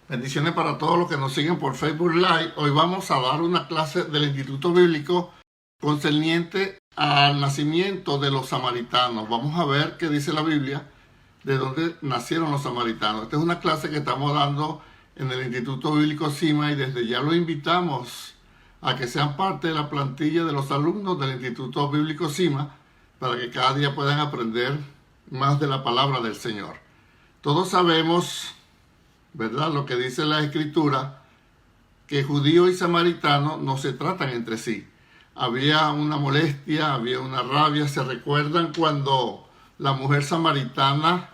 Bendiciones para todos los que nos siguen por Facebook Live. Hoy vamos a dar una clase del Instituto Bíblico concerniente al nacimiento de los samaritanos. Vamos a ver qué dice la Biblia de dónde nacieron los samaritanos. Esta es una clase que estamos dando en el Instituto Bíblico CIMA y desde ya los invitamos a que sean parte de la plantilla de los alumnos del Instituto Bíblico CIMA para que cada día puedan aprender más de la palabra del Señor. Todos sabemos, ¿verdad?, lo que dice la Escritura, que judío y samaritano no se tratan entre sí. Había una molestia, había una rabia. ¿Se recuerdan cuando la mujer samaritana,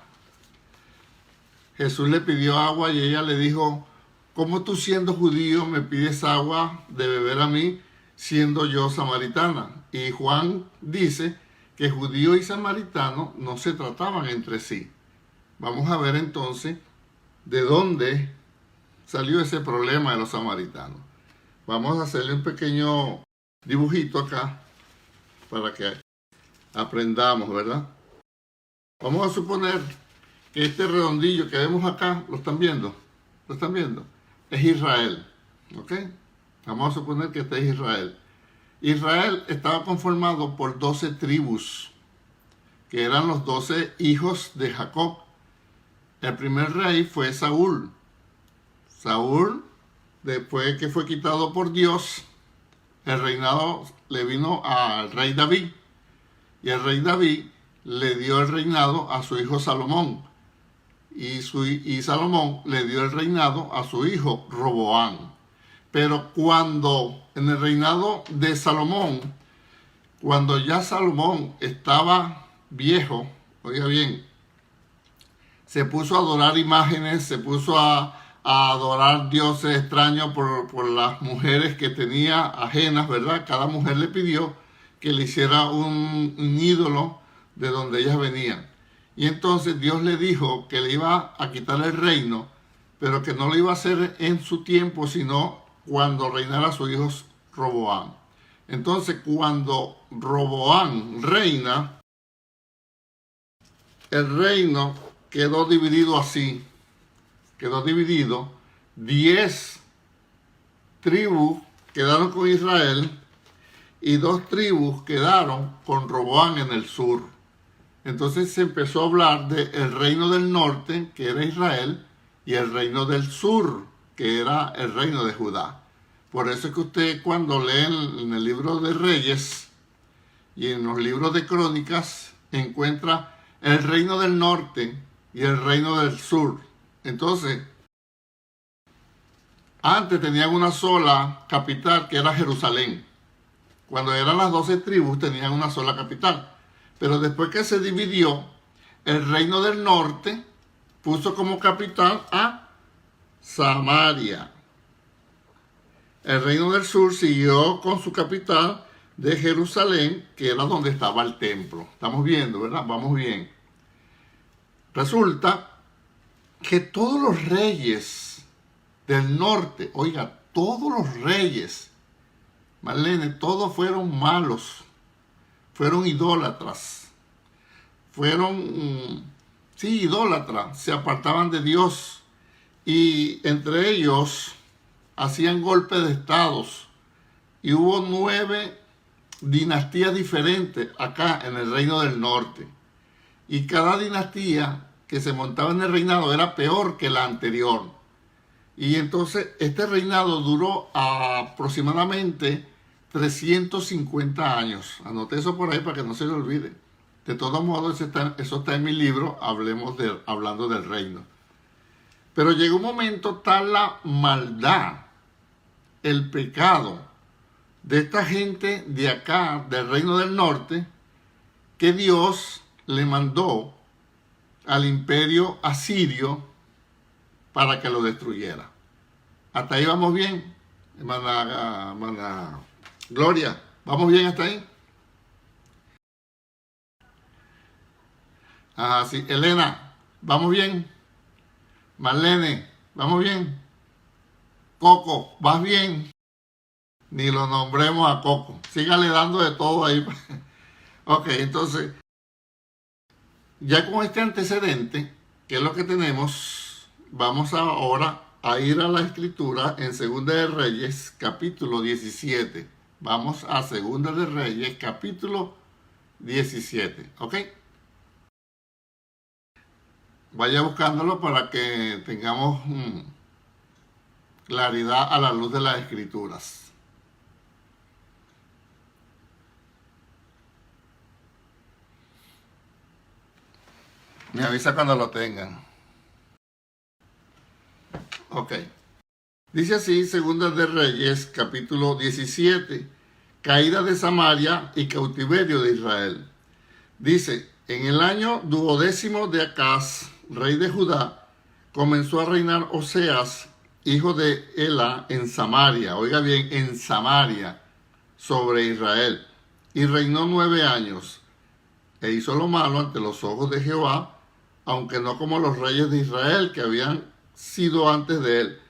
Jesús le pidió agua y ella le dijo: ¿cómo tú siendo judío me pides agua de beber a mí siendo yo samaritana? Y Juan dice que judío y samaritano no se trataban entre sí. Vamos a ver entonces de dónde salió ese problema de los samaritanos. Vamos a hacerle un pequeño dibujito acá para que aprendamos, ¿verdad? Vamos a suponer que este redondillo que vemos acá, ¿lo están viendo? ¿Lo están viendo? Es Israel, ¿ok? Vamos a suponer que este es Israel. Israel estaba conformado por 12 tribus, que eran los 12 hijos de Jacob. El primer rey fue Saúl. Saúl, después que fue quitado por Dios, el reinado le vino al rey David. Y el rey David le dio el reinado a su hijo Salomón. Y Salomón le dio el reinado a su hijo Roboam. Pero cuando en el reinado de Salomón, cuando ya Salomón estaba viejo, oiga bien, se puso a adorar imágenes, se puso a adorar dioses extraños por las mujeres que tenía ajenas, ¿verdad? Cada mujer le pidió que le hiciera un ídolo de donde ellas venían. Y entonces Dios le dijo que le iba a quitar el reino, pero que no lo iba a hacer en su tiempo, sino cuando reinara su hijo Roboam. Entonces, cuando Roboam reina, el reino quedó dividido así. Quedó dividido. 10 tribus quedaron con Israel y 2 tribus quedaron con Roboam en el sur. Entonces se empezó a hablar del reino del norte, que era Israel, y el reino del sur, que era el reino de Judá. Por eso es que usted, cuando lee en el libro de Reyes y en los libros de Crónicas, encuentra el reino del norte y el reino del sur. Entonces, antes tenían una sola capital, que era Jerusalén. Cuando eran las 12 tribus tenían una sola capital. Pero después que se dividió, el reino del norte puso como capital a Samaria. El reino del sur siguió con su capital de Jerusalén, que era donde estaba el templo. Estamos viendo, ¿verdad? Vamos bien. Resulta que todos los reyes del norte, oiga, todos los reyes, Marlene, todos fueron malos. Fueron idólatras, idólatras, se apartaban de Dios y entre ellos hacían golpes de estados y hubo 9 dinastías diferentes acá en el reino del norte y cada dinastía que se montaba en el reinado era peor que la anterior y entonces este reinado duró aproximadamente 350 años. Anoté eso por ahí para que no se le olvide. De todos modos, eso está en mi libro, Hablando del Reino. Pero llegó un momento tal la maldad, el pecado de esta gente de acá, del Reino del Norte, que Dios le mandó al imperio asirio para que lo destruyera. Hasta ahí vamos bien, hermana Gloria, ¿vamos bien hasta ahí? Ah, sí. Elena, ¿vamos bien? Marlene, ¿vamos bien? Coco, ¿vas bien? Ni lo nombremos a Coco. Sígale dando de todo ahí. Ok, entonces, ya con este antecedente, que es lo que tenemos, vamos ahora a ir a la escritura en Segunda de Reyes, capítulo 17. Vamos a Segunda de Reyes, capítulo 17. ¿Ok? Vaya buscándolo para que tengamos claridad a la luz de las escrituras. Me avisa cuando lo tengan. Ok. Dice así, Segunda de Reyes, capítulo 17. Caída de Samaria y cautiverio de Israel. Dice, en el año 12º de Acaz, rey de Judá, comenzó a reinar Oseas, hijo de Ela, en Samaria. Oiga bien, en Samaria, sobre Israel. Y reinó 9 años. E hizo lo malo ante los ojos de Jehová, aunque no como los reyes de Israel que habían sido antes de él.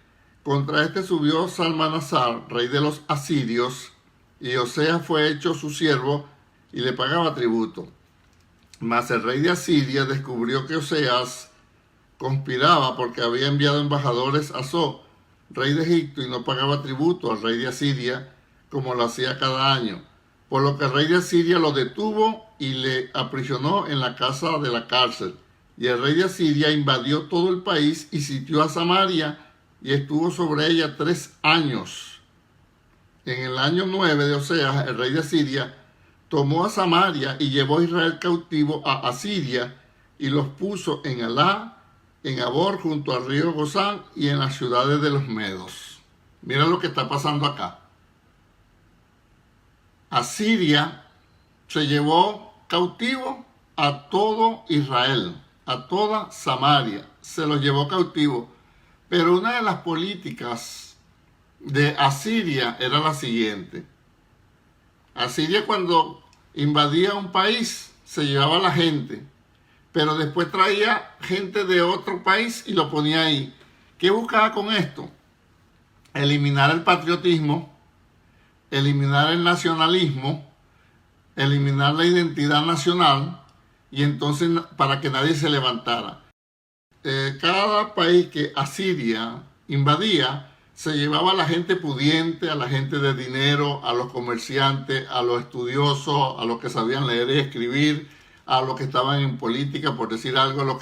Contra este subió Salmanasar, rey de los asirios, y Oseas fue hecho su siervo y le pagaba tributo. Mas el rey de Asiria descubrió que Oseas conspiraba porque había enviado embajadores a So, rey de Egipto, y no pagaba tributo al rey de Asiria como lo hacía cada año. Por lo que el rey de Asiria lo detuvo y le aprisionó en la casa de la cárcel. Y el rey de Asiria invadió todo el país y sitió a Samaria y estuvo sobre ella 3 años. En el año 9 de Oseas, el rey de Asiria tomó a Samaria y llevó a Israel cautivo a Asiria y los puso en Alá, en Abor, junto al río Gozán y en las ciudades de los Medos. Mira lo que está pasando acá. Asiria se llevó cautivo a todo Israel, a toda Samaria, se los llevó cautivo. Pero una de las políticas de Asiria era la siguiente. Asiria, cuando invadía un país, se llevaba a la gente, pero después traía gente de otro país y lo ponía ahí. ¿Qué buscaba con esto? Eliminar el patriotismo, eliminar el nacionalismo, eliminar la identidad nacional, y entonces para que nadie se levantara. Cada país que Asiria invadía se llevaba a la gente pudiente, a la gente de dinero, a los comerciantes, a los estudiosos, a los que sabían leer y escribir, a los que estaban en política, por decir algo,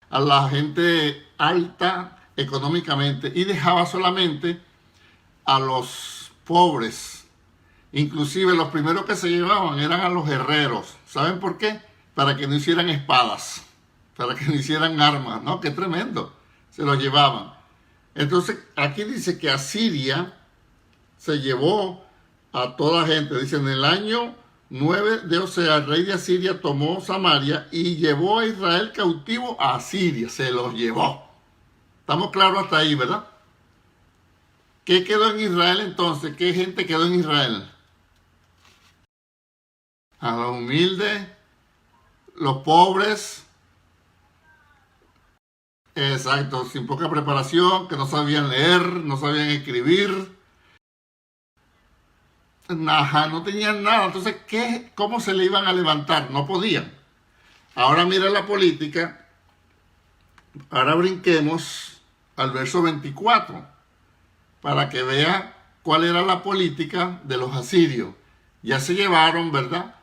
a la gente alta económicamente, y dejaba solamente a los pobres. Inclusive los primeros que se llevaban eran a los herreros. ¿Saben por qué? Para que no hicieran espadas, para que no hicieran armas, ¿no? ¡Qué tremendo! Se los llevaban. Entonces, aquí dice que Asiria se llevó a toda gente. Dice, en el año 9 de Oseas, el rey de Asiria tomó Samaria y llevó a Israel cautivo a Asiria. Se los llevó. Estamos claros hasta ahí, ¿verdad? ¿Qué quedó en Israel entonces? ¿Qué gente quedó en Israel? A los humildes, los pobres. Exacto, sin poca preparación, que no sabían leer, no sabían escribir. Ajá, no tenían nada. Entonces, ¿cómo se le iban a levantar? No podían. Ahora mira la política. Ahora brinquemos al verso 24 para que vea cuál era la política de los asirios. Ya se llevaron, ¿verdad?,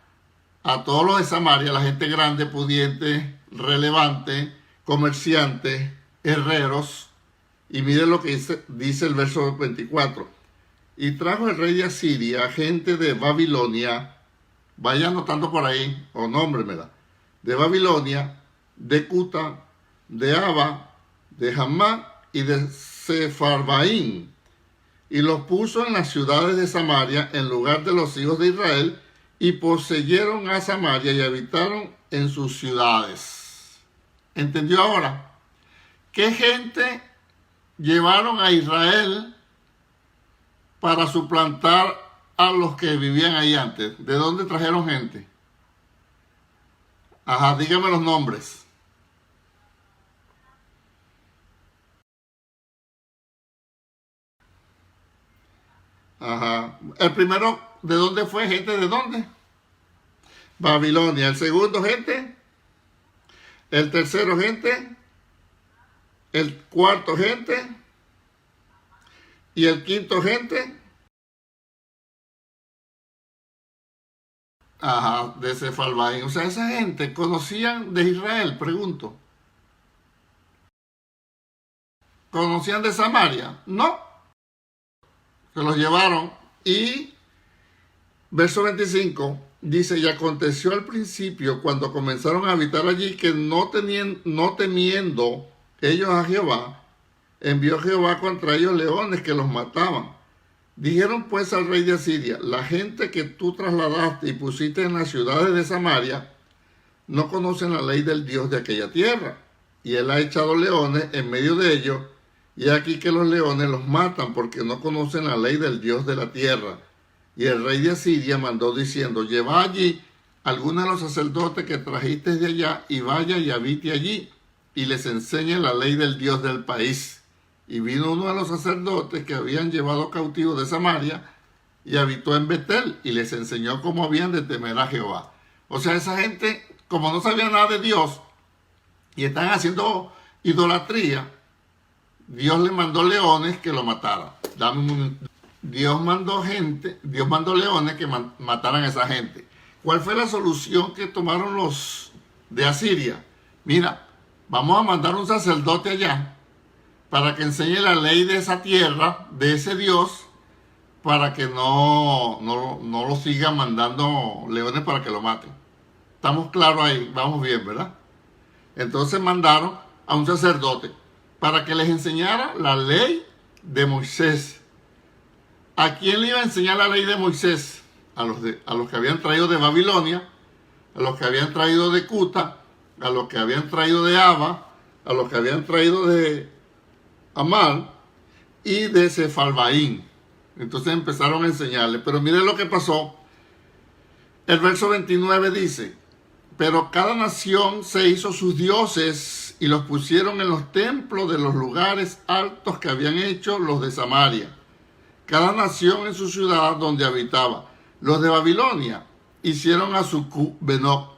a todos los de Samaria, la gente grande, pudiente, relevante, comerciantes, herreros. Y miren lo que dice el verso 24. Y trajo el rey de Asiria gente de Babilonia, vaya anotando por ahí, o nómbremela, de Babilonia, de Cuta, de Aba, de Hamá y de Sefarbaín, y los puso en las ciudades de Samaria en lugar de los hijos de Israel, y poseyeron a Samaria y habitaron en sus ciudades. ¿Entendió ahora? ¿Qué gente llevaron a Israel para suplantar a los que vivían ahí antes? ¿De dónde trajeron gente? Ajá, dígame los nombres. Ajá. El primero, ¿de dónde fue? ¿Gente de dónde? Babilonia. El segundo, gente. El tercero, gente. El cuarto, gente. Y el quinto, gente, ajá, de Cefalbaín. O sea, esa gente conocían de Israel, pregunto. ¿Conocían de Samaria? No, se los llevaron. Y verso 25 dice, y aconteció al principio, cuando comenzaron a habitar allí, que no temiendo ellos a Jehová, envió Jehová contra ellos leones que los mataban. Dijeron pues al rey de Asiria, la gente que tú trasladaste y pusiste en las ciudades de Samaria, no conocen la ley del Dios de aquella tierra. Y él ha echado leones en medio de ellos, y aquí que los leones los matan porque no conocen la ley del Dios de la tierra. Y el rey de Asiria mandó diciendo, lleva allí algunos de los sacerdotes que trajiste de allá, y vaya y habite allí, y les enseñe la ley del Dios del país. Y vino uno de los sacerdotes que habían llevado cautivos de Samaria, y habitó en Betel, y les enseñó cómo habían de temer a Jehová. O sea, esa gente, como no sabía nada de Dios, y están haciendo idolatría, Dios le mandó leones que lo mataran. Dame un momento. Dios mandó leones que mataran a esa gente. ¿Cuál fue la solución que tomaron los de Asiria? Mira, vamos a mandar un sacerdote allá para que enseñe la ley de esa tierra, de ese Dios, para que no lo sigan mandando leones para que lo maten. Estamos claros ahí, vamos bien, ¿verdad? Entonces mandaron a un sacerdote para que les enseñara la ley de Moisés. ¿A quién le iba a enseñar la ley de Moisés? A los que habían traído de Babilonia, a los que habían traído de Cuta, a los que habían traído de Aba, a los que habían traído de Amán y de Cefalbaín. Entonces empezaron a enseñarle. Pero miren lo que pasó. El verso 29 dice, pero cada nación se hizo sus dioses y los pusieron en los templos de los lugares altos que habían hecho los de Samaria. Cada nación en su ciudad donde habitaba. Los de Babilonia hicieron a Sucú-Benoc.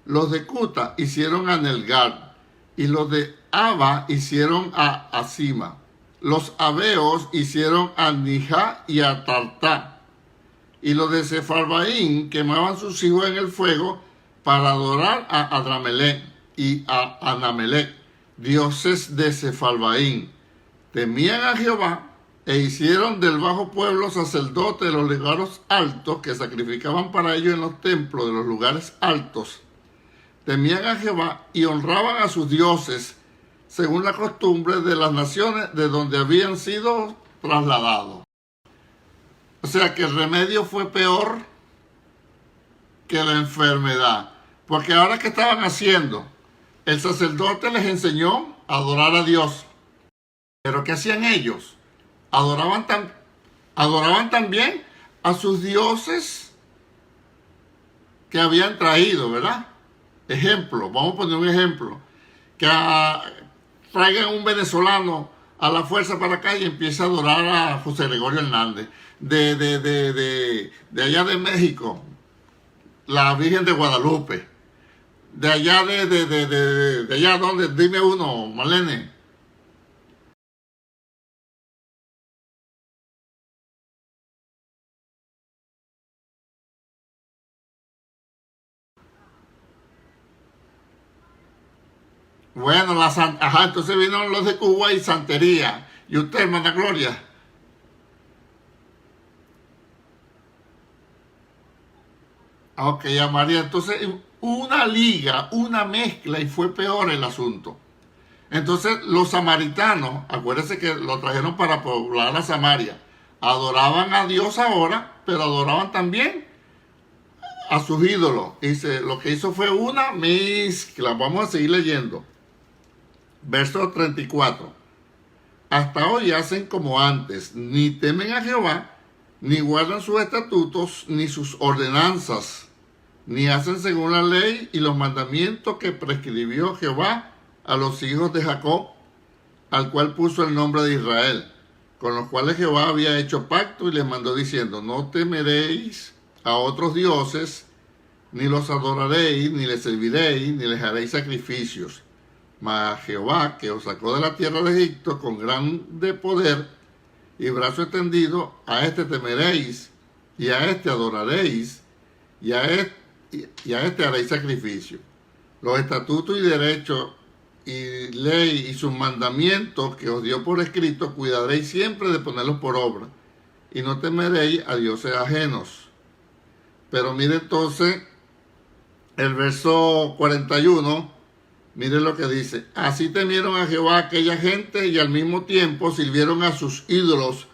Los de Cuta hicieron a Nelgar. Y los de Aba hicieron a Asima. Los Abeos hicieron a Nijá y a Tartá. Y los de Cefalbaín quemaban sus hijos en el fuego para adorar a Adramelech y a Anamelech, dioses de Cefalbaín. Temían a Jehová e hicieron del bajo pueblo sacerdotes de los lugares altos que sacrificaban para ellos en los templos de los lugares altos. Temían a Jehová y honraban a sus dioses según la costumbre de las naciones de donde habían sido trasladados. O sea que el remedio fue peor que la enfermedad. Porque ahora, ¿qué estaban haciendo? El sacerdote les enseñó a adorar a Dios. ¿Pero qué hacían ellos? Adoraban también a sus dioses que habían traído, ¿verdad? Ejemplo, vamos a poner un ejemplo. Que traigan un venezolano a la fuerza para acá y empieza a adorar a José Gregorio Hernández. De allá de México, la Virgen de Guadalupe. De allá de allá donde, dime uno, Marlene. Bueno, ajá, entonces vinieron los de Cuba y Santería. ¿Y usted, hermana Gloria? Ok, ya María, entonces una liga, una mezcla y fue peor el asunto. Entonces los samaritanos, acuérdense que lo trajeron para poblar a Samaria, adoraban a Dios ahora, pero adoraban también a sus ídolos. Lo que hizo fue una mezcla. Vamos a seguir leyendo. Verso 34. Hasta hoy hacen como antes, ni temen a Jehová, ni guardan sus estatutos, ni sus ordenanzas, ni hacen según la ley y los mandamientos que prescribió Jehová a los hijos de Jacob, al cual puso el nombre de Israel, con los cuales Jehová había hecho pacto y les mandó diciendo, no temeréis a otros dioses, ni los adoraréis, ni les serviréis, ni les haréis sacrificios. Mas Jehová, que os sacó de la tierra de Egipto con grande poder y brazo extendido, a este temeréis, y a este adoraréis, y a este haréis sacrificio. Los estatutos y derechos y ley y sus mandamientos que os dio por escrito, cuidaréis siempre de ponerlos por obra, y no temeréis a dioses ajenos. Pero mire entonces el verso 41, mire lo que dice: así temieron a Jehová aquella gente, y al mismo tiempo sirvieron a sus ídolos,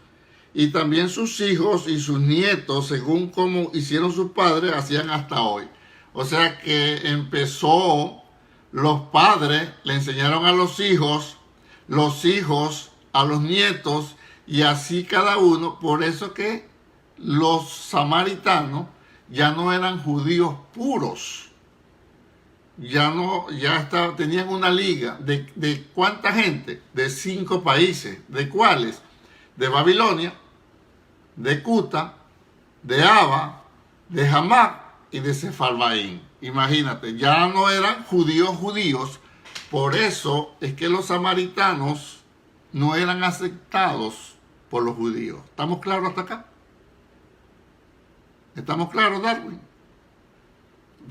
y también sus hijos y sus nietos, según como hicieron sus padres, hacían hasta hoy. O sea que empezó, los padres le enseñaron a los hijos a los nietos, y así cada uno. Por eso que los samaritanos ya no eran judíos puros, tenían una liga de ¿cuánta gente? De 5 países. ¿De cuáles? De Babilonia, de Cuta, de Aba, de Hamac y de Sefarvaim. Imagínate, ya no eran judíos. Por eso es que los samaritanos no eran aceptados por los judíos. ¿Estamos claros hasta acá? ¿Estamos claros, Darwin?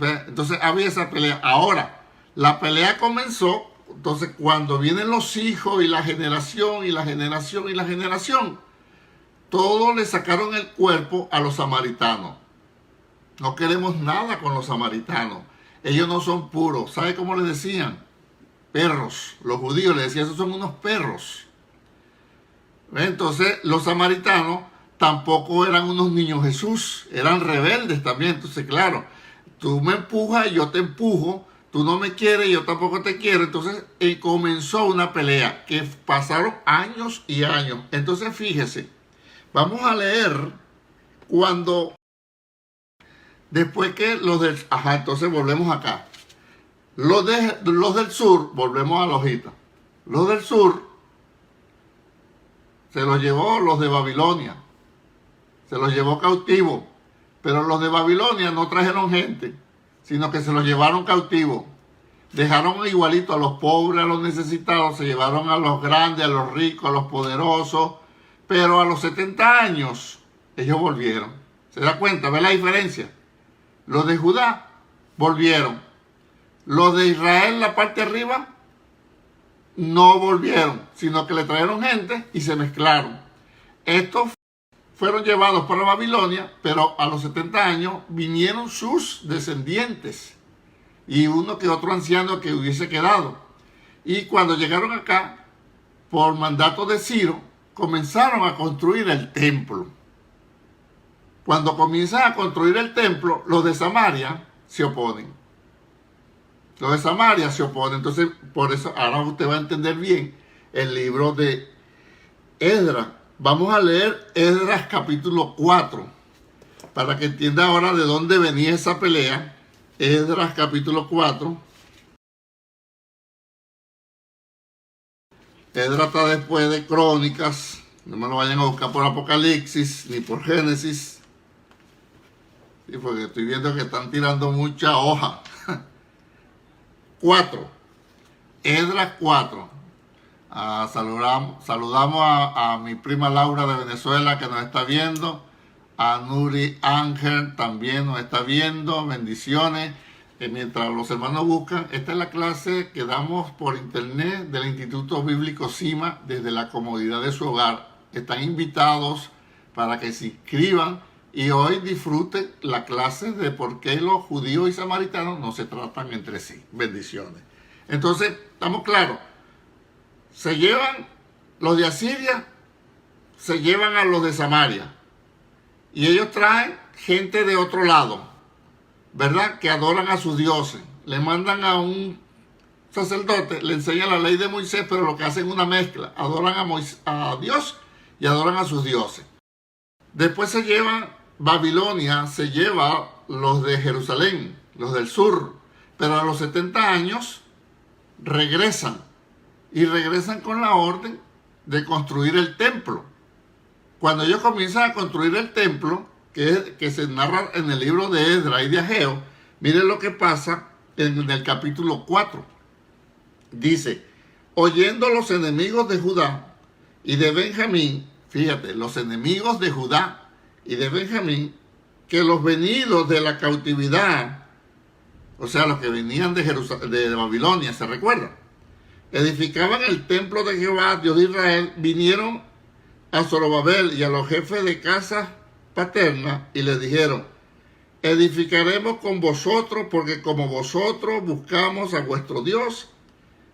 Entonces había esa pelea. Ahora, la pelea comenzó, entonces, cuando vienen los hijos y la generación, todos le sacaron el cuerpo a los samaritanos. No queremos nada con los samaritanos. Ellos no son puros. ¿Sabe cómo les decían? Perros. Los judíos les decían, esos son unos perros. Entonces, los samaritanos tampoco eran unos niños Jesús. Eran rebeldes también. Entonces, claro, tú me empujas y yo te empujo. Tú no me quieres y yo tampoco te quiero. Entonces, comenzó una pelea que pasaron años y años. Entonces, fíjese. Vamos a leer cuando... Después que los del... entonces volvemos acá. Los del sur, volvemos a la hojita. Los del sur se los llevó los de Babilonia. Se los llevó cautivos. Pero los de Babilonia no trajeron gente, sino que se los llevaron cautivos. Dejaron igualito a los pobres, a los necesitados. Se llevaron a los grandes, a los ricos, a los poderosos. Pero a los 70 años ellos volvieron. ¿Se da cuenta? ¿Ve la diferencia? Los de Judá volvieron. Los de Israel, la parte de arriba, no volvieron, sino que le trajeron gente y se mezclaron. Estos fueron llevados para Babilonia, pero a los 70 años vinieron sus descendientes y uno que otro anciano que hubiese quedado. Y cuando llegaron acá, por mandato de Ciro, comenzaron a construir el templo. Cuando comienzan a construir el templo, los de Samaria se oponen. Los de Samaria se oponen. Entonces, por eso ahora usted va a entender bien el libro de Esdras. Vamos a leer Esdras capítulo 4, para que entienda ahora de dónde venía esa pelea. Esdras capítulo 4. Esdras está después de Crónicas. No me lo vayan a buscar por Apocalipsis ni por Génesis. Sí, porque estoy viendo que están tirando mucha hoja. 4. Esdras 4. Saludamos a mi prima Laura de Venezuela, que nos está viendo. A Nuri Ángel también nos está viendo. Bendiciones. Mientras los hermanos buscan, esta es la clase que damos por internet del Instituto Bíblico CIMA desde la comodidad de su hogar. Están invitados para que se inscriban y hoy disfruten la clase de por qué los judíos y samaritanos no se tratan entre sí. Bendiciones. Entonces, estamos claros. Se llevan los de Asiria, se llevan a los de Samaria. Y ellos traen gente de otro lado, ¿verdad? Que adoran a sus dioses. Le mandan a un sacerdote, le enseñan la ley de Moisés, pero lo que hacen es una mezcla. Adoran a Dios y adoran a sus dioses. Después se llevan, Babilonia se lleva los de Jerusalén, los del sur, pero a los 70 años regresan y regresan con la orden de construir el templo. Cuando ellos comienzan a construir el templo, que se narra en el libro de Esdras y de Ageo, miren lo que pasa en el capítulo 4. Dice: oyendo los enemigos de Judá y de Benjamín fíjate, los enemigos de Judá y de Benjamín, que los venidos de la cautividad, o sea, los que venían de Babilonia, ¿se recuerdan? Edificaban el templo de Jehová, Dios de Israel, vinieron a Zorobabel y a los jefes de casa paterna y les dijeron: edificaremos con vosotros, porque como vosotros buscamos a vuestro Dios,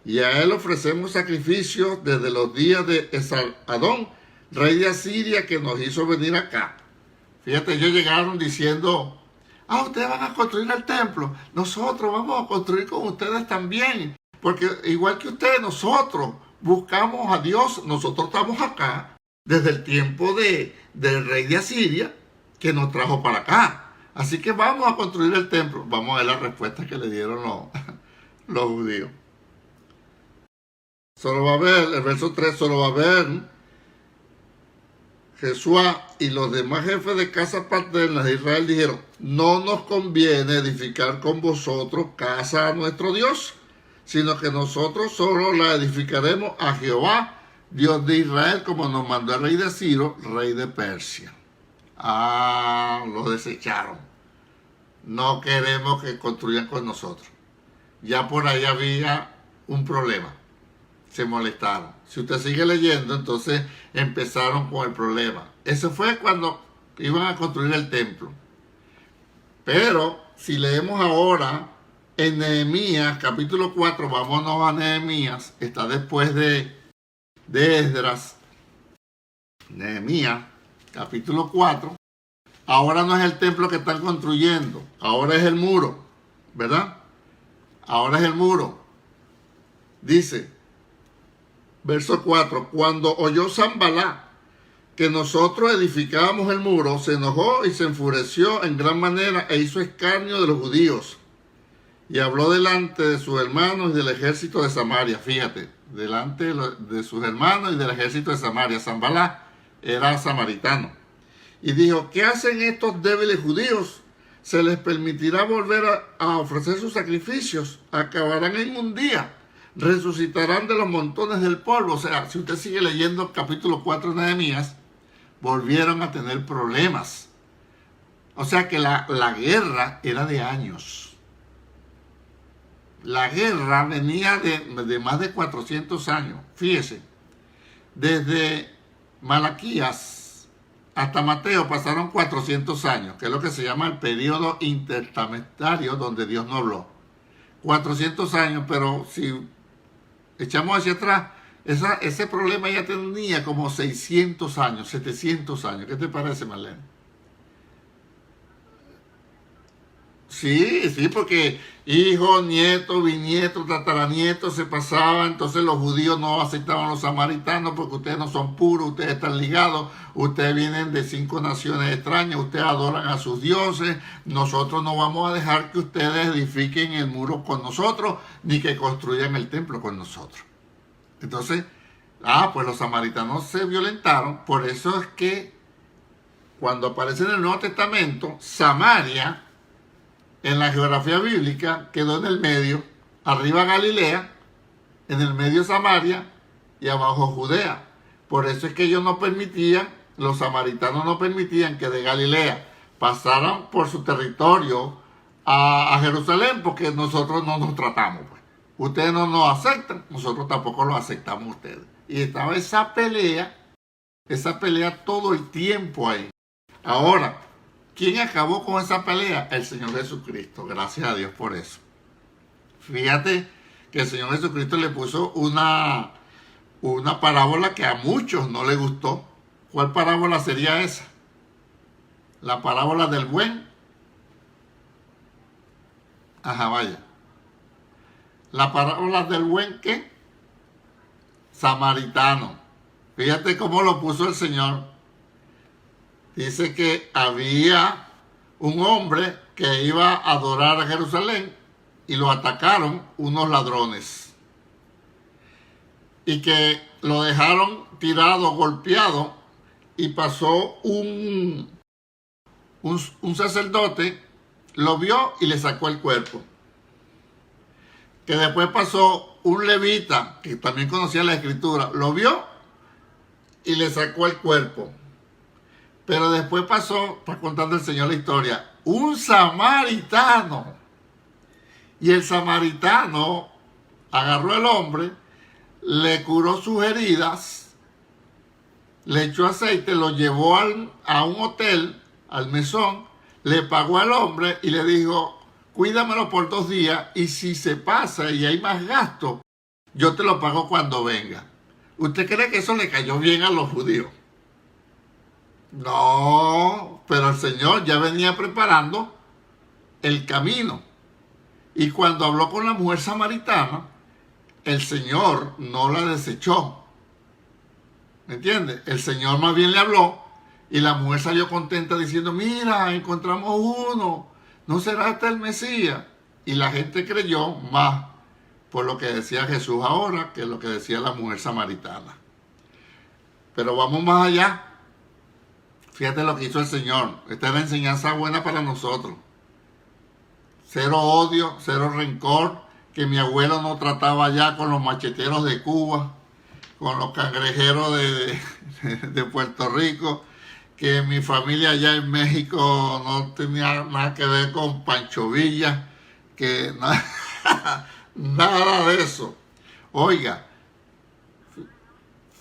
y a él ofrecemos sacrificios desde los días de Esar-Adón, rey de Asiria, que nos hizo venir acá. Fíjate, ellos llegaron diciendo: ustedes van a construir el templo, nosotros vamos a construir con ustedes también, porque igual que ustedes, nosotros buscamos a Dios, nosotros estamos acá desde el tiempo del rey de Asiria, que nos trajo para acá. Así que vamos a construir el templo. Vamos a ver la respuesta que le dieron los judíos. Zorobabel, el verso 3, Zorobabel, Jesuá y los demás jefes de casa paternas de Israel dijeron: no nos conviene edificar con vosotros casa a nuestro Dios, sino que nosotros solo la edificaremos a Jehová, Dios de Israel, como nos mandó el rey de Ciro, rey de Persia. Lo desecharon. No queremos que construyan con nosotros. Ya por ahí había un problema. Se molestaron. Si usted sigue leyendo, entonces empezaron con el problema. Eso fue cuando iban a construir el templo. Pero si leemos ahora en Nehemías capítulo 4, vámonos a Nehemías, está después de Esdras. Nehemías capítulo 4. Ahora no es el templo que están construyendo, ahora es el muro, ¿verdad? Ahora es el muro. Dice, verso 4, cuando oyó Sanballat que nosotros edificábamos el muro, se enojó y se enfureció en gran manera e hizo escarnio de los judíos. Y habló delante de sus hermanos y del ejército de Samaria. Fíjate, delante de sus hermanos y del ejército de Samaria. Sanballat era samaritano. Y dijo: ¿qué hacen estos débiles judíos? ¿Se les permitirá volver a ofrecer sus sacrificios? Acabarán en un día. Resucitarán de los montones del polvo. O sea, si usted sigue leyendo el capítulo 4 de Nehemías, volvieron a tener problemas. O sea que la guerra era de años. La guerra venía de más de 400 años. Fíjese, desde Malaquías hasta Mateo pasaron 400 años, que es lo que se llama el periodo intertestamentario donde Dios no habló. 400 años, pero si echamos hacia atrás, ese problema ya tenía como 600 años, 700 años. ¿Qué te parece, Marlene? Sí, porque hijo, nieto, bisnieto, tataranieto se pasaba, entonces los judíos no aceptaban a los samaritanos porque ustedes no son puros, ustedes están ligados, ustedes vienen de 5 naciones extrañas, ustedes adoran a sus dioses, nosotros no vamos a dejar que ustedes edifiquen el muro con nosotros, ni que construyan el templo con nosotros. Entonces, pues los samaritanos se violentaron, por eso es que cuando aparece en el Nuevo Testamento, Samaria, en la geografía bíblica, quedó en el medio, arriba Galilea, en el medio Samaria y abajo Judea. Por eso es que ellos no permitían, los samaritanos no permitían que de Galilea pasaran por su territorio a Jerusalén, porque nosotros no nos tratamos. Pues. Ustedes no nos aceptan, nosotros tampoco los aceptamos a ustedes. Y estaba esa pelea todo el tiempo ahí. Ahora, ¿quién acabó con esa pelea? El Señor Jesucristo. Gracias a Dios por eso. Fíjate que el Señor Jesucristo le puso una parábola que a muchos no le gustó. ¿Cuál parábola sería esa? La parábola del buen. Vaya. La parábola del buen, ¿qué? Samaritano. Fíjate cómo lo puso el Señor. Dice que había un hombre que iba a adorar a Jerusalén y lo atacaron unos ladrones. Y que lo dejaron tirado, golpeado, y pasó un sacerdote, lo vio y le sacó el cuerpo. Que después pasó un levita, que también conocía la escritura, lo vio y le sacó el cuerpo. Pero después pasó, está contando el Señor la historia, un samaritano. Y el samaritano agarró al hombre, le curó sus heridas, le echó aceite, lo llevó a un hotel, al mesón, le pagó al hombre y le dijo, cuídamelo por 2 días y si se pasa y hay más gasto, yo te lo pago cuando venga. ¿Usted cree que eso le cayó bien a los judíos? No, pero el Señor ya venía preparando el camino. Y cuando habló con la mujer samaritana, el Señor no la desechó. ¿Me entiendes? El Señor más bien le habló y la mujer salió contenta diciendo, mira, encontramos uno, ¿no será este el Mesías? Y la gente creyó más por lo que decía Jesús ahora que lo que decía la mujer samaritana. Pero vamos más allá. Fíjate lo que hizo el Señor. Esta es la enseñanza buena para nosotros. Cero odio, cero rencor, que mi abuelo no trataba ya con los macheteros de Cuba, con los cangrejeros de Puerto Rico, que mi familia allá en México no tenía nada que ver con Pancho Villa, que nada de eso. Oiga,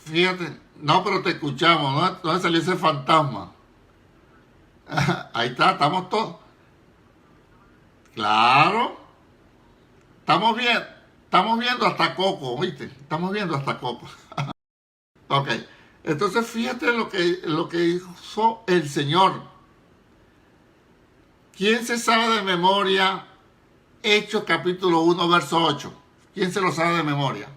fíjate, no, pero te escuchamos, ¿no? ¿Dónde salió ese fantasma? Ahí está, estamos todos. Claro, estamos viendo hasta Coco, ¿viste? Estamos viendo hasta Coco. Ok, entonces fíjate lo que hizo el Señor. ¿Quién se sabe de memoria Hechos capítulo 1, verso 8? ¿Quién se lo sabe de memoria?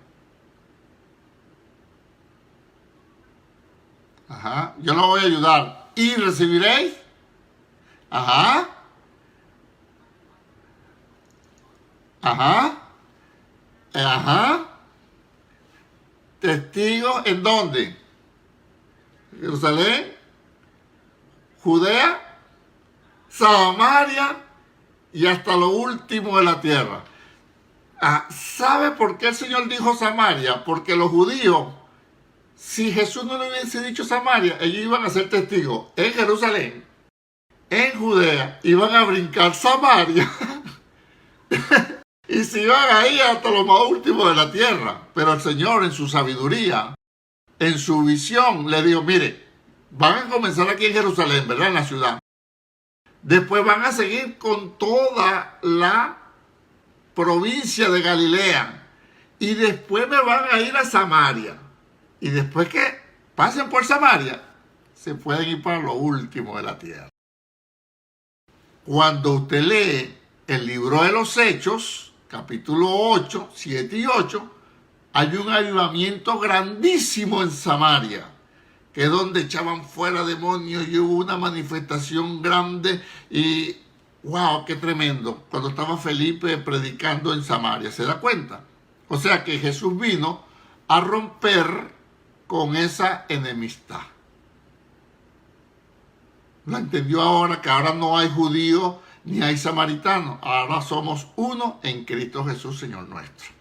Ajá, yo lo voy a ayudar. ¿Y recibiréis? Ajá, ajá, ajá. ¿Testigos en dónde? Jerusalén, Judea, Samaria y hasta lo último de la tierra. ¿Sabe por qué el Señor dijo Samaria? Porque los judíos, si Jesús no le hubiese dicho Samaria, ellos iban a ser testigos en Jerusalén, en Judea, iban a brincar Samaria y se iban a ir hasta lo más último de la tierra. Pero el Señor, en su sabiduría, en su visión, le dijo, mire, van a comenzar aquí en Jerusalén, ¿verdad? En la ciudad. Después van a seguir con toda la provincia de Galilea. Y después me van a ir a Samaria. Y después que pasen por Samaria, se pueden ir para lo último de la tierra. Cuando usted lee el libro de los Hechos, capítulo 8, 7 y 8, hay un avivamiento grandísimo en Samaria, que es donde echaban fuera demonios y hubo una manifestación grande y wow, qué tremendo, cuando estaba Felipe predicando en Samaria, ¿se da cuenta? O sea que Jesús vino a romper con esa enemistad. Lo entendió ahora, que ahora no hay judío ni hay samaritano, ahora somos uno en Cristo Jesús, Señor nuestro.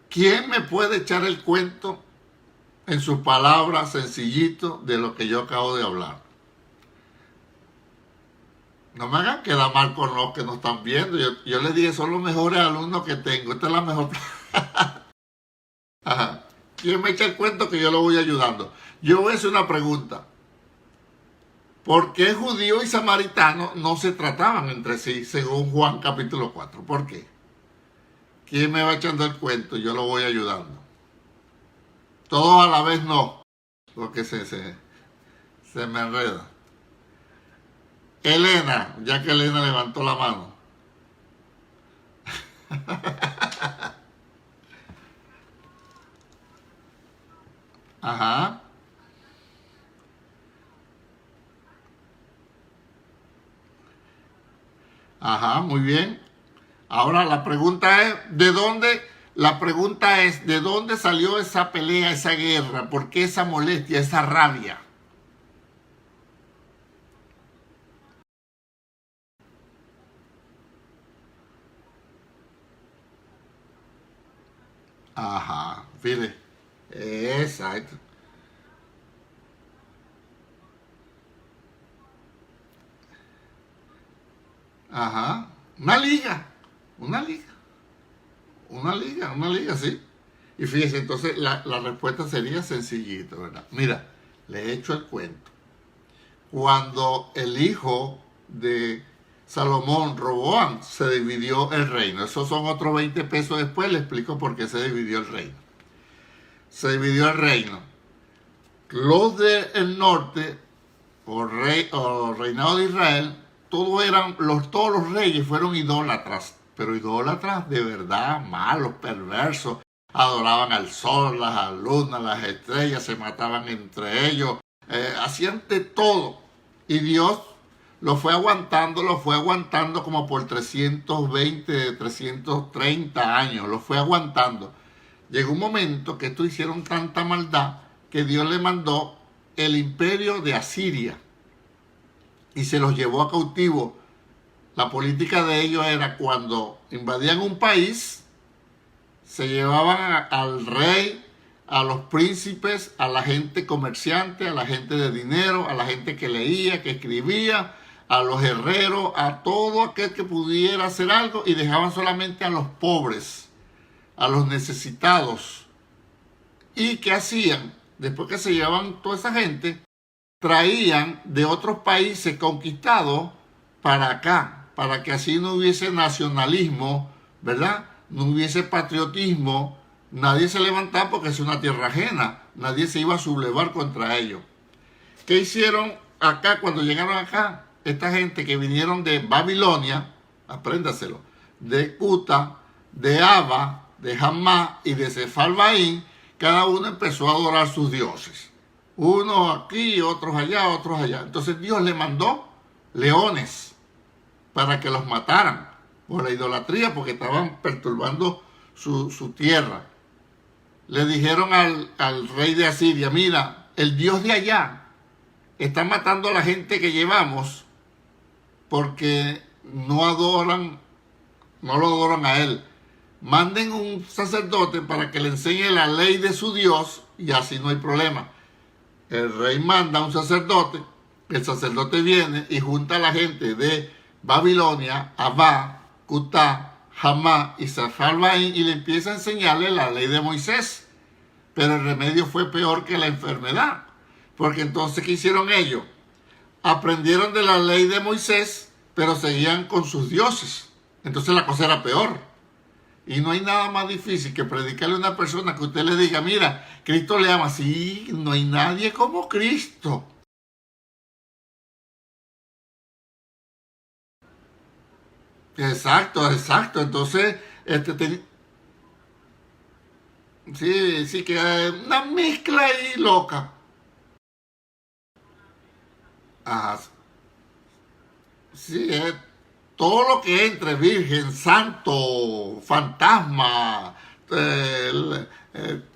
¿Quién me puede echar el cuento en sus palabras sencillito de lo que yo acabo de hablar? No me hagan quedar mal con los que nos están viendo. Yo les dije, son los mejores alumnos que tengo. Esta es la mejor. Ajá. ¿Quién me echa el cuento que yo lo voy ayudando? Yo voy a hacer una pregunta. ¿Por qué judíos y samaritanos no se trataban entre sí, según Juan capítulo 4? ¿Por qué? ¿Quién me va echando el cuento? Yo lo voy ayudando. Todos a la vez no, porque se me enreda. Elena, ya que Elena levantó la mano. Ajá. Ajá, muy bien. Ahora la pregunta es, ¿de dónde? La pregunta es, ¿de dónde salió esa pelea, esa guerra? ¿Por qué esa molestia, esa rabia? Ajá, fíjate. Exacto. Ajá. Una liga. Una liga. Una liga, sí. Y fíjese, entonces la respuesta sería sencillito, ¿verdad? Mira, le he hecho el cuento. Cuando el hijo de Salomón, Roboam, se dividió el reino. Esos son otros 20 pesos después, le explico por qué se dividió el reino. Se dividió el reino. Los del norte, o reinado de Israel, todos los reyes fueron idólatras, pero idólatras de verdad, malos, perversos. Adoraban al sol, las lunas, las estrellas, se mataban entre ellos, hacían de todo. Y Dios lo fue aguantando como por 320, 330 años, lo fue aguantando. Llegó un momento que estos hicieron tanta maldad que Dios le mandó el imperio de Asiria y se los llevó a cautivo. La política de ellos era cuando invadían un país, se llevaban al rey, a los príncipes, a la gente comerciante, a la gente de dinero, a la gente que leía, que escribía, a los herreros, a todo aquel que pudiera hacer algo, y dejaban solamente a los pobres, a los necesitados. ¿Y qué hacían? Después que se llevaban toda esa gente, traían de otros países conquistados para acá, para que así no hubiese nacionalismo, ¿verdad? No hubiese patriotismo, nadie se levantaba porque es una tierra ajena, nadie se iba a sublevar contra ellos. ¿Qué hicieron acá cuando llegaron acá? Esta gente que vinieron de Babilonia, apréndaselo, de Cuta, de Aba, de Hamá y de Sefalbaín, cada uno empezó a adorar sus dioses. Unos aquí, otros allá, otros allá. Entonces Dios le mandó leones para que los mataran por la idolatría, porque estaban perturbando su tierra. Le dijeron al rey de Asiria, mira, el Dios de allá está matando a la gente que llevamos porque no lo adoran a él. Manden un sacerdote para que le enseñe la ley de su Dios y así no hay problema. El rey manda a un sacerdote, el sacerdote viene y junta a la gente de Babilonia, Abá, Cutá, Hamá y Sefalbaín y le empieza a enseñarle la ley de Moisés. Pero el remedio fue peor que la enfermedad. Porque entonces, ¿qué hicieron ellos? Aprendieron de la ley de Moisés, pero seguían con sus dioses. Entonces la cosa era peor. Y no hay nada más difícil que predicarle a una persona que usted le diga, mira, Cristo le ama. Sí, no hay nadie como Cristo. Exacto, exacto. Entonces, sí, sí, que una mezcla ahí loca. Ajá, sí, todo lo que entre, virgen, santo, fantasma,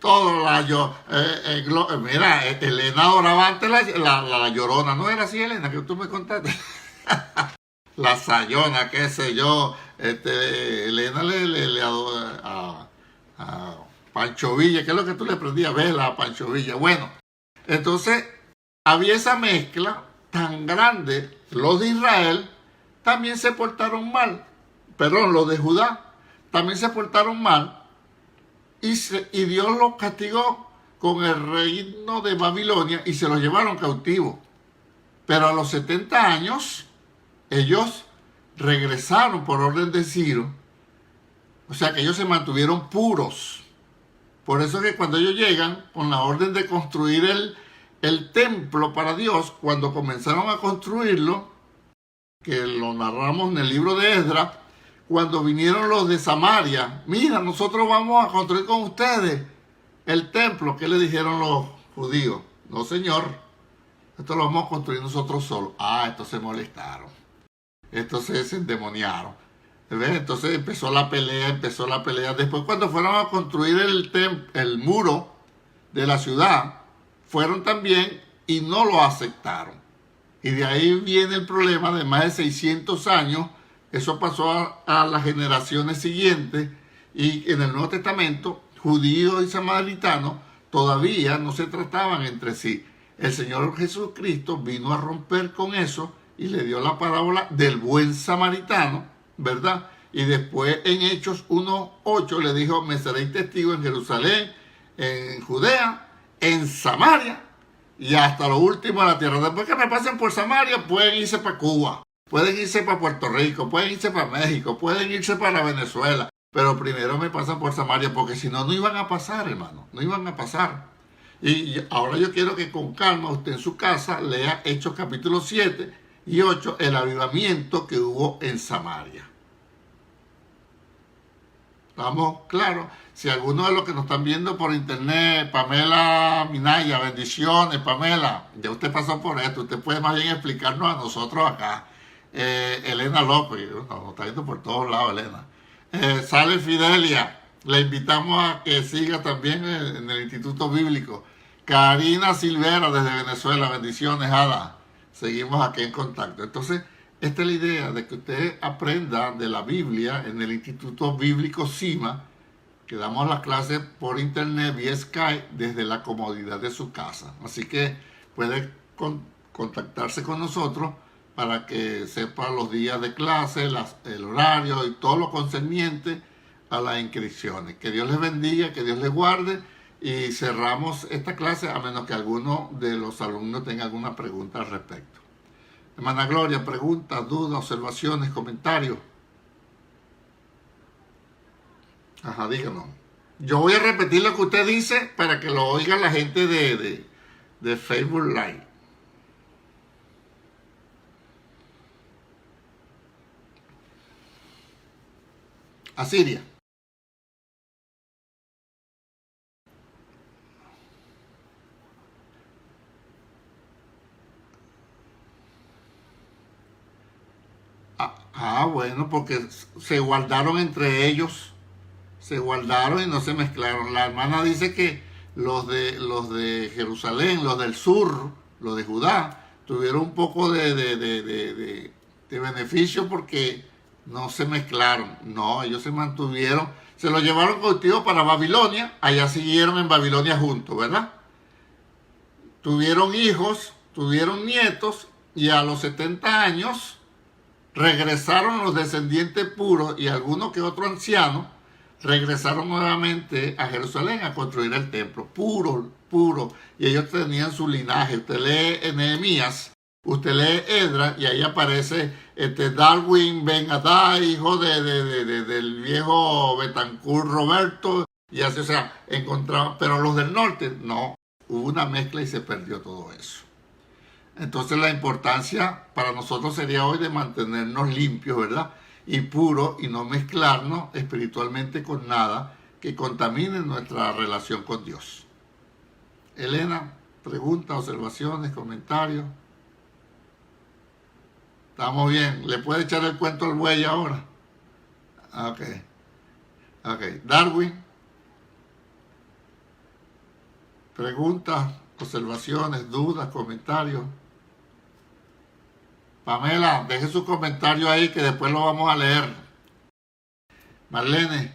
todo mira, Elena oraba antes la llorona, ¿no era así, Elena, que tú me contaste? La sayona, qué sé yo, Elena le adora a Pancho Villa, ¿qué es lo que tú le prendías vela a Pancho Villa? Bueno, entonces había esa mezcla tan grande. Los de Israel también se portaron mal, perdón, los de Judá también se portaron mal y Dios los castigó con el reino de Babilonia y se los llevaron cautivos. Pero a los 70 años ellos regresaron por orden de Ciro, o sea que ellos se mantuvieron puros. Por eso que cuando ellos llegan con la orden de construir el templo para Dios, cuando comenzaron a construirlo, que lo narramos en el libro de Esdras, cuando vinieron los de Samaria, mira, nosotros vamos a construir con ustedes el templo. ¿Qué le dijeron los judíos? No, señor, esto lo vamos a construir nosotros solos. Ah, estos se molestaron, estos se endemoniaron. ¿Ves? Entonces empezó la pelea. Después, cuando fueron a construir el muro de la ciudad, fueron también y no lo aceptaron. Y de ahí viene el problema de más de 600 años. Eso pasó a las generaciones siguientes. Y en el Nuevo Testamento, judíos y samaritanos todavía no se trataban entre sí. El Señor Jesucristo vino a romper con eso y le dio la parábola del buen samaritano, ¿verdad? Y después en Hechos 1:8 le dijo, me seréis testigo en Jerusalén, en Judea, en Samaria y hasta lo último de la tierra. Después que me pasen por Samaria, pueden irse para Cuba, pueden irse para Puerto Rico, pueden irse para México, pueden irse para Venezuela. Pero primero me pasan por Samaria, porque si no, no iban a pasar, hermano, no iban a pasar. Y ahora yo quiero que con calma usted en su casa lea Hechos capítulo 7 y 8, el avivamiento que hubo en Samaria. ¿Estamos claros? Si alguno de los que nos están viendo por internet, Pamela Minaya, bendiciones, Pamela, ya usted pasó por esto, usted puede más bien explicarnos a nosotros acá. Elena López, nos está viendo por todos lados, Elena. Sale Fidelia, le invitamos a que siga también en el Instituto Bíblico. Karina Silvera desde Venezuela, bendiciones, Ada. Seguimos aquí en contacto. Entonces, esta es la idea de que usted aprenda de la Biblia en el Instituto Bíblico CIMA, que damos las clases por internet vía Skype desde la comodidad de su casa. Así que puede contactarse con nosotros para que sepa los días de clase, el horario y todo lo concerniente a las inscripciones. Que Dios les bendiga, que Dios les guarde y cerramos esta clase a menos que alguno de los alumnos tenga alguna pregunta al respecto. Hermana Gloria, preguntas, dudas, observaciones, comentarios. Ajá, díganos. Yo voy a repetir lo que usted dice para que lo oiga la gente de Facebook Live. Asiria. Bueno, porque se guardaron entre ellos, se guardaron y no se mezclaron. La hermana dice que los de Jerusalén, los del sur, los de Judá, tuvieron un poco de beneficio porque no se mezclaron. No, ellos se mantuvieron, se lo llevaron cautivo para Babilonia, allá siguieron en Babilonia juntos, ¿verdad? Tuvieron hijos, tuvieron nietos y a los 70 años regresaron los descendientes puros y algunos que otros ancianos regresaron nuevamente a Jerusalén a construir el templo, puro. Y ellos tenían su linaje. Usted lee en Nehemías, usted lee Edra y ahí aparece Darwin Ben Adá, hijo del viejo Betancourt Roberto, y así, o sea, encontraban, pero los del norte no, hubo una mezcla y se perdió todo eso. Entonces la importancia para nosotros sería hoy de mantenernos limpios, ¿verdad? Y puros y no mezclarnos espiritualmente con nada que contamine nuestra relación con Dios. Elena, preguntas, observaciones, comentarios. Estamos bien. ¿Le puede echar el cuento al buey ahora? Ok. Darwin. Preguntas, observaciones, dudas, comentarios. Pamela, deje su comentario ahí que después lo vamos a leer. Marlene,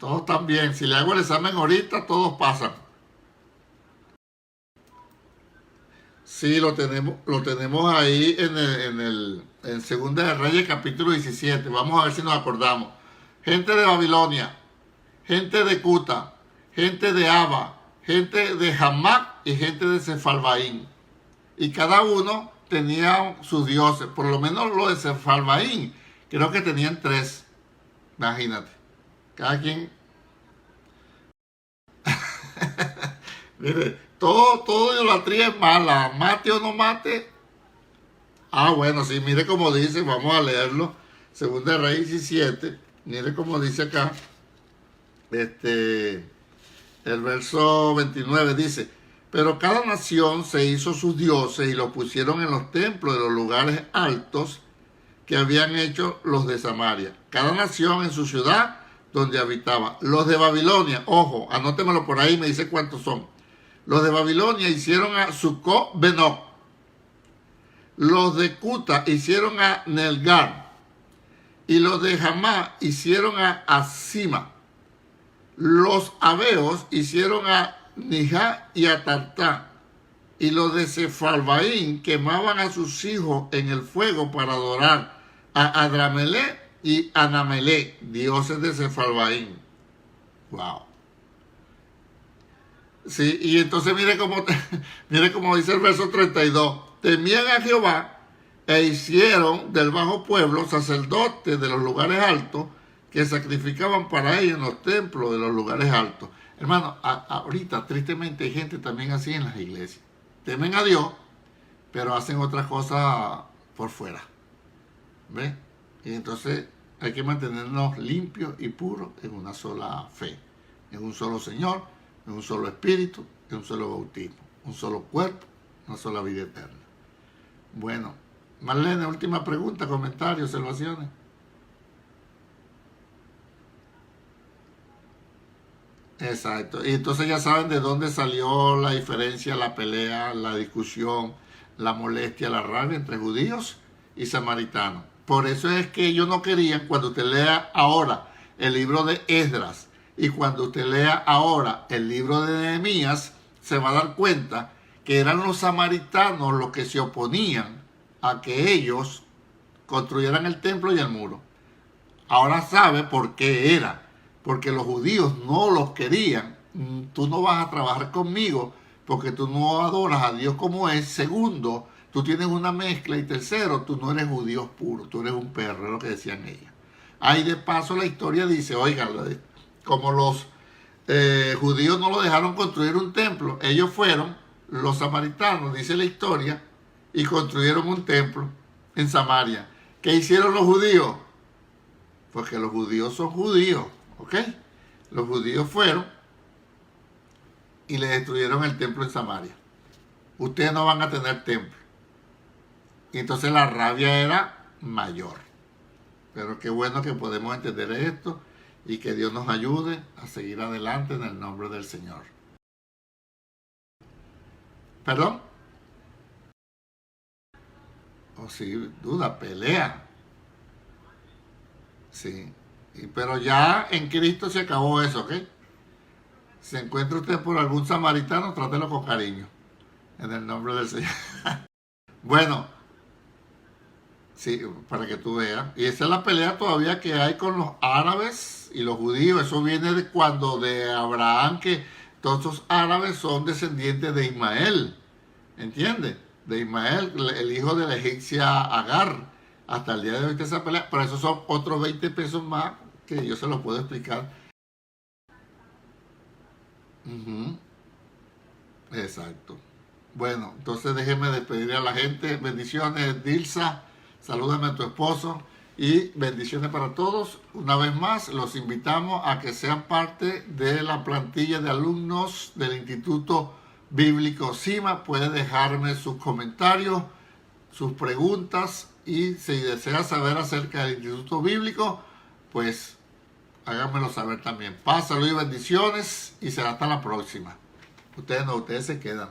todos están bien. Si le hago el examen ahorita, todos pasan. Sí, lo tenemos ahí en Segunda de Reyes, capítulo 17. Vamos a ver si nos acordamos. Gente de Babilonia, gente de Cuta, gente de Aba, gente de Hamac y gente de Sefalvaín. Y cada uno tenía sus dioses. Por lo menos los de Sefalvaín, creo que tenían 3. Imagínate. Cada quien. Mire, todo idolatría es mala. Mate o no mate. Bueno, sí, mire cómo dice. Vamos a leerlo. Segunda de Reyes 17. Mire cómo dice acá. El verso 29 dice: pero cada nación se hizo sus dioses y los pusieron en los templos de los lugares altos que habían hecho los de Samaria. Cada nación en su ciudad donde habitaba. Los de Babilonia, ojo, anótemelo por ahí, me dice cuántos son. Los de Babilonia hicieron a Sucot Benoc. Los de Cuta hicieron a Nelgar. Y los de Hamá hicieron a Asima. Los Abeos hicieron a Nijá y a Tartá, y los de Sefalvaín quemaban a sus hijos en el fuego para adorar a Adramelé y Anamelé, dioses de Sefalvaín. Wow. Sí, y entonces mire cómo dice el verso 32. Temían a Jehová e hicieron del bajo pueblo sacerdotes de los lugares altos que sacrificaban para ellos en los templos de los lugares altos. Hermano, ahorita tristemente hay gente también así en las iglesias. Temen a Dios, pero hacen otras cosas por fuera. ¿Ves? Y entonces hay que mantenernos limpios y puros en una sola fe, en un solo Señor, en un solo Espíritu, en un solo bautismo, un solo cuerpo, una sola vida eterna. Bueno, Marlene, última pregunta, comentarios, observaciones. Exacto. Y entonces ya saben de dónde salió la diferencia, la pelea, la discusión, la molestia, la rabia entre judíos y samaritanos. Por eso es que ellos no querían, cuando usted lea ahora el libro de Esdras y cuando usted lea ahora el libro de Nehemías, se va a dar cuenta que eran los samaritanos los que se oponían a que ellos construyeran el templo y el muro. Ahora sabe por qué era. Porque los judíos no los querían. Tú no vas a trabajar conmigo porque tú no adoras a Dios como es. Segundo, tú tienes una mezcla. Y tercero, tú no eres judío puro, tú eres un perro, es lo que decían ellas. Ahí de paso la historia dice, oigan, como los judíos no lo dejaron construir un templo, ellos fueron, los samaritanos, dice la historia, y construyeron un templo en Samaria. ¿Qué hicieron los judíos? Porque los judíos son judíos. ¿Ok? Los judíos fueron y le destruyeron el templo en Samaria. Ustedes no van a tener templo. Y entonces la rabia era mayor. Pero qué bueno que podemos entender esto y que Dios nos ayude a seguir adelante en el nombre del Señor. ¿Perdón? Oh, sí, duda, pelea. Sí. Pero ya en Cristo se acabó eso, ¿ok? Si encuentra usted por algún samaritano, trátelo con cariño. En el nombre del Señor. Bueno, sí, para que tú veas. Y esa es la pelea todavía que hay con los árabes y los judíos. Eso viene de cuando de Abraham, que todos esos árabes son descendientes de Ismael. ¿Entiendes? De Ismael, el hijo de la egipcia Agar. Hasta el día de hoy está esa pelea. Pero esos son otros 20 pesos más que yo se los puedo explicar. Exacto. Bueno, entonces déjeme despedir a la gente. Bendiciones, Dilsa. Salúdame a tu esposo. Y bendiciones para todos. Una vez más, los invitamos a que sean parte de la plantilla de alumnos del Instituto Bíblico CIMA. Puede dejarme sus comentarios, sus preguntas. Y si desea saber acerca del Instituto Bíblico, pues háganmelo saber también. Paz, salud y bendiciones. Y será hasta la próxima. Ustedes no, ustedes se quedan.